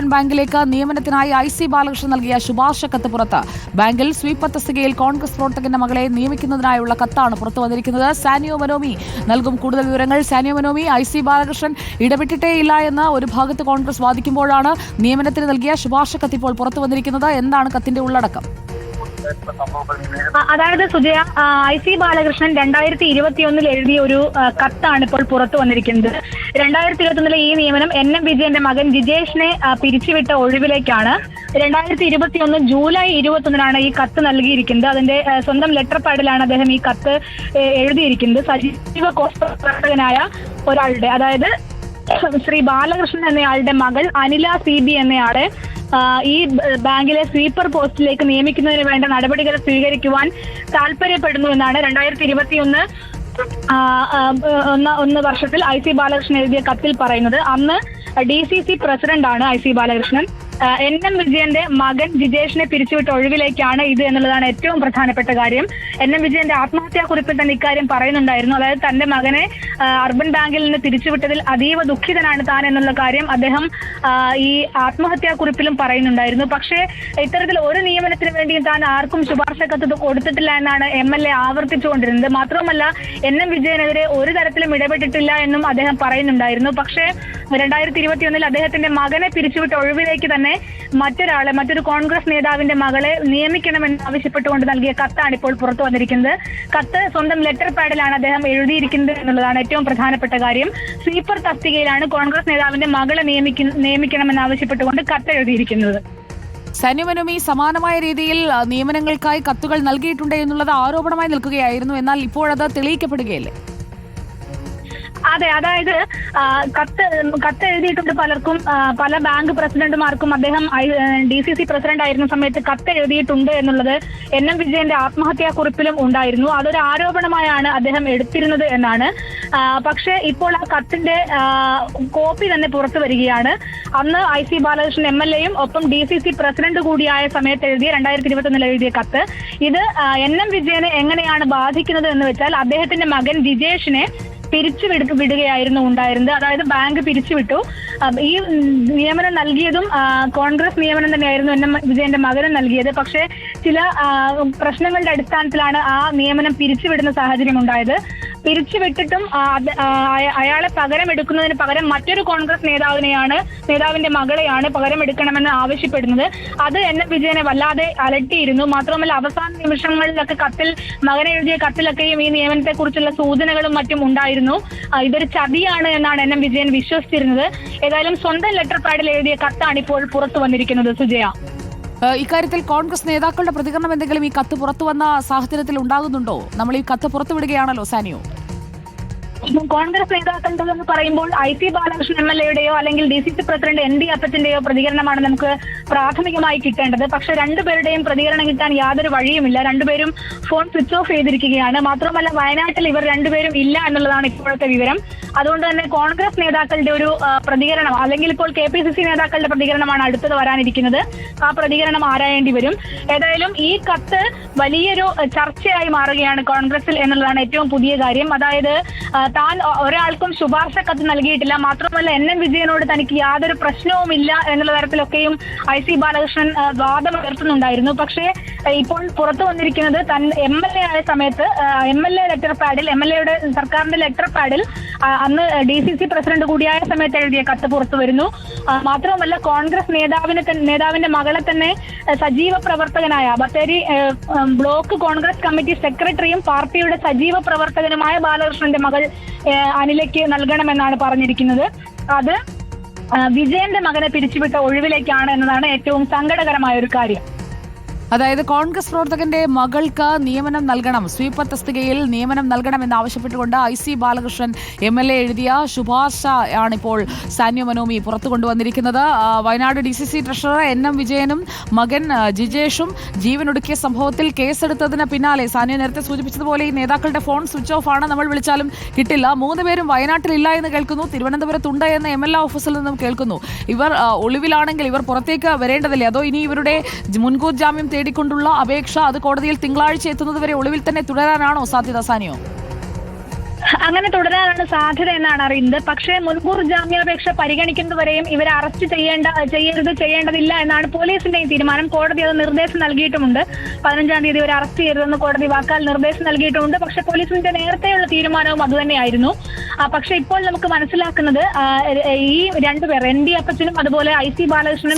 ബാങ്കിലേക്ക് നിയമനത്തിനായി ഐസി ബാലകൃഷ്ണൻ നൽകിയ ശുപാർശ കത്ത് പുറത്ത്. ബാങ്കിൽ സ്വീപ്പ് തസ്തികയിൽ കോൺഗ്രസ് പ്രവർത്തകന്റെ മകളെ നിയമിക്കുന്നതിനായുള്ള കത്താണ് പുറത്തു വന്നിരിക്കുന്നത്. സാനിയോ മനോമി നൽകും കൂടുതൽ വിവരങ്ങൾ. സാനിയോ മനോമി, ഐസി ബാലകൃഷ്ണൻ ഇടപെട്ടിട്ടേയില്ല എന്ന് ഒരു ഭാഗത്ത് കോൺഗ്രസ് വാദിക്കുമ്പോഴാണ് നിയമനത്തിന് നൽകിയ ശുപാർശ കത്ത് ഇപ്പോൾ പുറത്തു വന്നിരിക്കുന്നത്. എന്താണ് കത്തിന്റെ ഉള്ളടക്കം? അതായത് സുജയ, ഐസി ബാലകൃഷ്ണൻ 2021 എഴുതിയ ഒരു കത്താണ് ഇപ്പോൾ പുറത്തു വന്നിരിക്കുന്നത്. 2021 ഈ നിയമനം NM വിജയന്റെ മകൻ ജിജേഷിനെ പിരിച്ചുവിട്ട ഒഴിവിലേക്കാണ്. 2021 ജൂലൈ 21 ഈ കത്ത് നൽകിയിരിക്കുന്നത്. അതിന്റെ സ്വന്തം ലെറ്റർ പാഡിലാണ് അദ്ദേഹം ഈ കത്ത് എഴുതിയിരിക്കുന്നത്. സജീവ കോൺഗ്രസ് പ്രവർത്തകനായ ഒരാളുടെ, അതായത് ശ്രീ ബാലകൃഷ്ണൻ എന്നയാളുടെ മകൾ അനില CB എന്നയാളെ ഈ ബാങ്കിലെ സ്വീപ്പർ പോസ്റ്റിലേക്ക് നിയമിക്കുന്നതിന് വേണ്ട നടപടികൾ സ്വീകരിക്കുവാൻ താല്പര്യപ്പെടുന്നു എന്നാണ് 2021 വർഷത്തിൽ ഐസി ബാലകൃഷ്ണൻ എഴുതിയ കത്തിൽ പറയുന്നത്. അന്ന് DCC പ്രസിഡന്റാണ് ഐസി ബാലകൃഷ്ണൻ. NM വിജയന്റെ മകൻ ജിജേഷിനെ പിരിച്ചുവിട്ട ഒഴിവിലേക്കാണ് ഇത് എന്നുള്ളതാണ് ഏറ്റവും പ്രധാനപ്പെട്ട കാര്യം. NM വിജയന്റെ ആത്മഹത്യാ കുറിപ്പിൽ തന്നെ ഇക്കാര്യം പറയുന്നുണ്ടായിരുന്നു. അതായത് തന്റെ മകനെ അർബൻ ബാങ്കിൽ നിന്ന് പിരിച്ചുവിട്ടതിൽ അതീവ ദുഃഖിതനാണ് താൻ എന്നുള്ള കാര്യം അദ്ദേഹം ഈ ആത്മഹത്യാ കുറിപ്പിലും പറയുന്നുണ്ടായിരുന്നു. പക്ഷേ ഇത്തരത്തിൽ ഒരു നിയമനത്തിന് വേണ്ടിയും താൻ ആർക്കും ശുപാർശ കത്ത് കൊടുത്തിട്ടില്ല എന്നാണ് MLA ആവർത്തിച്ചുകൊണ്ടിരുന്നത്. മാത്രമല്ല NM വിജയനെതിരെ ഒരു തരത്തിലും ഇടപെട്ടിട്ടില്ല എന്നും അദ്ദേഹം പറയുന്നുണ്ടായിരുന്നു. പക്ഷേ 2021 അദ്ദേഹത്തിന്റെ മകനെ പിരിച്ചുവിട്ട ഒഴിവിലേക്ക് തന്നെ മറ്റൊരു കോൺഗ്രസ് നേതാവിന്റെ മകളെ നിയമിക്കണമെന്ന് ആവശ്യപ്പെട്ടുകൊണ്ട് നൽകിയ കത്താണ് ഇപ്പോൾ പുറത്തു വന്നിരിക്കുന്നത്. കത്ത് സ്വന്തം ലെറ്റർ പാഡിലാണ് അദ്ദേഹം എഴുതിയിരിക്കുന്നത് എന്നുള്ളതാണ് ഏറ്റവും പ്രധാനപ്പെട്ട കാര്യം. സ്വീപ്പർ തസ്തികയിലാണ് കോൺഗ്രസ് നേതാവിന്റെ മകളെ നിയമിക്കണമെന്ന് ആവശ്യപ്പെട്ടുകൊണ്ട് കത്ത് എഴുതിയിരിക്കുന്നത്. സാനിയോ മനോമി, സമാനമായ രീതിയിൽ നിയമനങ്ങൾക്കായി കത്തുകൾ നൽകിയിട്ടുണ്ട് എന്നുള്ളത് ആരോപണമായി നിൽക്കുകയായിരുന്നു. എന്നാൽ ഇപ്പോഴത് തെളിയിക്കപ്പെടുകയല്ലേ? അതെ, അതായത് കത്ത് എഴുതിയിട്ടുണ്ട് പലർക്കും. പല ബാങ്ക് പ്രസിഡന്റുമാർക്കും അദ്ദേഹം DCC പ്രസിഡന്റ് ആയിരുന്ന സമയത്ത് കത്ത് എഴുതിയിട്ടുണ്ട് എന്നുള്ളത് NM വിജയന്റെ ആത്മഹത്യാ കുറിപ്പിലും ഉണ്ടായിരുന്നു. അതൊരു ആരോപണമായാണ് അദ്ദേഹം എടുത്തിരുന്നത് എന്നാണ്. പക്ഷേ ഇപ്പോൾ ആ കത്തിന്റെ കോപ്പി തന്നെ പുറത്തു വരികയാണ്. അന്ന് ഐസി ബാലകൃഷ്ണൻ MLAയും ഒപ്പം DCC പ്രസിഡന്റ് കൂടിയായ സമയത്ത് എഴുതിയ 2021 എഴുതിയ കത്ത്. ഇത് NM വിജയനെ എങ്ങനെയാണ് ബാധിക്കുന്നത് എന്ന് വെച്ചാൽ അദ്ദേഹത്തിന്റെ മകൻ ജിജേഷിനെ വിടുകയായിരുന്നു ഉണ്ടായിരുന്നത്. അതായത് ബാങ്ക് പിരിച്ചുവിട്ടു. ഈ നിയമനം നൽകിയതും കോൺഗ്രസ് നിയമനം തന്നെയായിരുന്നു NM വിജയന്റെ മകനും നൽകിയത്. പക്ഷേ ചില പ്രശ്നങ്ങളുടെ അടിസ്ഥാനത്തിലാണ് ആ നിയമനം പിരിച്ചുവിടുന്ന സാഹചര്യം ഉണ്ടായത്. പിരിച്ചുവിട്ടിട്ടും അയാളെ പകരമെടുക്കുന്നതിന് പകരം മറ്റൊരു കോൺഗ്രസ് നേതാവിന്റെ മകളെയാണ് പകരമെടുക്കണമെന്ന് ആവശ്യപ്പെടുന്നത്. അത് NM വിജയനെ വല്ലാതെ അലട്ടിയിരുന്നു. മാത്രമല്ല അവസാന നിമിഷങ്ങളിലൊക്കെ മകനെ എഴുതിയ കത്തിലൊക്കെയും ഈ നിയമനത്തെ കുറിച്ചുള്ള സൂചനകളും മറ്റും ഉണ്ടായിരുന്നു. ഇതൊരു ചതിയാണ് എന്നാണ് NM വിജയൻ വിശ്വസിച്ചിരുന്നത്. ഏതായാലും സ്വന്തം ലെറ്റർ പാഡിൽ എഴുതിയ കത്താണ് ഇപ്പോൾ പുറത്തു വന്നിരിക്കുന്നത്. സുജയ, ഇക്കാര്യത്തിൽ കോൺഗ്രസ് നേതാക്കളുടെ പ്രതികരണം എന്തെങ്കിലും ഈ കത്ത് പുറത്തു വന്ന സാഹചര്യത്തിൽ ഉണ്ടാകുന്നുണ്ടോ? നമ്മൾ ഈ കത്ത് പുറത്തുവിടുകയാണല്ലോ സാനിയോ. കോൺഗ്രസ് നേതാക്കളുടെന്ന് പറയുമ്പോൾ ഐസി ബാലകൃഷ്ണൻ MLAയുടെയോ അല്ലെങ്കിൽ DCC പ്രസിഡന്റ് ND അപ്പച്ചന്റെയോ പ്രതികരണമാണ് നമുക്ക് പ്രാഥമികമായി കിട്ടേണ്ടത്. പക്ഷെ രണ്ടുപേരുടെയും പ്രതികരണം കിട്ടാൻ യാതൊരു വഴിയുമില്ല. രണ്ടുപേരും ഫോൺ സ്വിച്ച് ഓഫ് ചെയ്തിരിക്കുകയാണ്. മാത്രമല്ല വയനാട്ടിൽ ഇവർ രണ്ടുപേരും ഇല്ല എന്നുള്ളതാണ് ഇപ്പോഴത്തെ വിവരം. അതുകൊണ്ട് തന്നെ കോൺഗ്രസ് നേതാക്കളുടെ ഒരു പ്രതികരണം, അല്ലെങ്കിൽ ഇപ്പോൾ KPCC നേതാക്കളുടെ പ്രതികരണമാണ് അടുത്തത് വരാനിരിക്കുന്നത്. ആ പ്രതികരണം ആരായേണ്ടി വരും. ഏതായാലും ഈ കത്ത് വലിയൊരു ചർച്ചയായി മാറുകയാണ് കോൺഗ്രസിൽ എന്നുള്ളതാണ് ഏറ്റവും പുതിയ കാര്യം. അതായത് താൻ ഒരാൾക്കും ശുപാർശ കത്ത് നൽകിയിട്ടില്ല, മാത്രമല്ല NM വിജയനോട് തനിക്ക് യാതൊരു പ്രശ്നവുമില്ല എന്നുള്ള തരത്തിലൊക്കെയും ഐസി ബാലകൃഷ്ണൻ വാദം ഉയർത്തുന്നുണ്ടായിരുന്നു. പക്ഷേ ഇപ്പോൾ പുറത്തു വന്നിരിക്കുന്നത് MLA ആയ സമയത്ത് MLA ലെറ്റർ പാഡിൽ, MLAയുടെ സർക്കാരിന്റെ ലെറ്റർ പാഡിൽ അന്ന് DCC പ്രസിഡന്റ് കൂടിയായ സമയത്ത് എഴുതിയ കത്ത് പുറത്തു വരുന്നു. മാത്രമല്ല കോൺഗ്രസ് നേതാവിന്റെ മകളെ തന്നെ സജീവ പ്രവർത്തകനായ ബത്തേരി ബ്ലോക്ക് കോൺഗ്രസ് കമ്മിറ്റി സെക്രട്ടറിയും പാർട്ടിയുടെ സജീവ പ്രവർത്തകനുമായ ബാലകൃഷ്ണന്റെ മകൾ അനിലയ്ക്ക് നൽകണമെന്നാണ് പറഞ്ഞിരിക്കുന്നത്. അത് വിജയന്റെ മകനെ പിരിച്ചുവിട്ട ഒഴിവിലേക്കാണ് എന്നതാണ് ഏറ്റവും സങ്കടകരമായ ഒരു കാര്യം. അതായത് കോൺഗ്രസ് പ്രവർത്തകന്റെ മകൾക്ക് നിയമനം നൽകണം, സ്വീപ്പർ തസ്തികയിൽ നിയമനം നൽകണം എന്നാവശ്യപ്പെട്ടുകൊണ്ട് ഐസി ബാലകൃഷ്ണൻ MLA എഴുതിയ ശുപാർശ ആണിപ്പോൾ സാനിയോ മനോമി പുറത്തു കൊണ്ടുവന്നിരിക്കുന്നത്. വയനാട് DCC ട്രഷറർ NM വിജയനും മകൻ ജിജേഷും ജീവനൊടുക്കിയ സംഭവത്തിൽ കേസെടുത്തതിന് പിന്നാലെ സാനിയോ നേരത്തെ സൂചിപ്പിച്ചതുപോലെ ഈ നേതാക്കളുടെ ഫോൺ സ്വിച്ച് ഓഫ് ആണ്, നമ്മൾ വിളിച്ചാലും കിട്ടില്ല. 3 പേരും വയനാട്ടിലില്ല എന്ന് കേൾക്കുന്നു, തിരുവനന്തപുരത്തുണ്ട് എന്ന് MLA ഓഫീസിൽ നിന്നും കേൾക്കുന്നു. ഇവർ ഒളിവിലാണെങ്കിൽ ഇവർ പുറത്തേക്ക് വരേണ്ടതില്ലേ, അതോ ഇനി ഇവരുടെ മുൻകൂർ ജാമ്യം തേടിക്കൊണ്ടുള്ള അപേക്ഷ അത് കോടതിയിൽ തിങ്കളാഴ്ച എത്തുന്നതുവരെ ഒളിവിൽ തന്നെ തുടരാനാണോ സാധ്യത സാനിയോ? അങ്ങനെ തുടരാനാണ് സാധ്യത എന്നാണ് അറിയുന്നത്. പക്ഷേ മുൻകൂർ ജാമ്യാപേക്ഷ പരിഗണിക്കുന്നതുവരെയും ഇവരെ അറസ്റ്റ് ചെയ്യേണ്ടതില്ല എന്നാണ് പോലീസിന്റെ തീരുമാനം. കോടതി അത് നിർദ്ദേശം നൽകിയിട്ടുമുണ്ട്. 15-ാം തീയതി ഇവരെ അറസ്റ്റ് ചെയ്തതെന്ന് കോടതി വാക്കാൽ നിർദ്ദേശം നൽകിയിട്ടുമുണ്ട്. പക്ഷേ പോലീസിന്റെ നേരത്തെയുള്ള തീരുമാനവും അതുതന്നെയായിരുന്നു. പക്ഷെ ഇപ്പോൾ നമുക്ക് മനസ്സിലാക്കുന്നത് ഈ രണ്ടുപേർ ND അപ്പച്ചനും അതുപോലെ IC ബാലകൃഷ്ണനും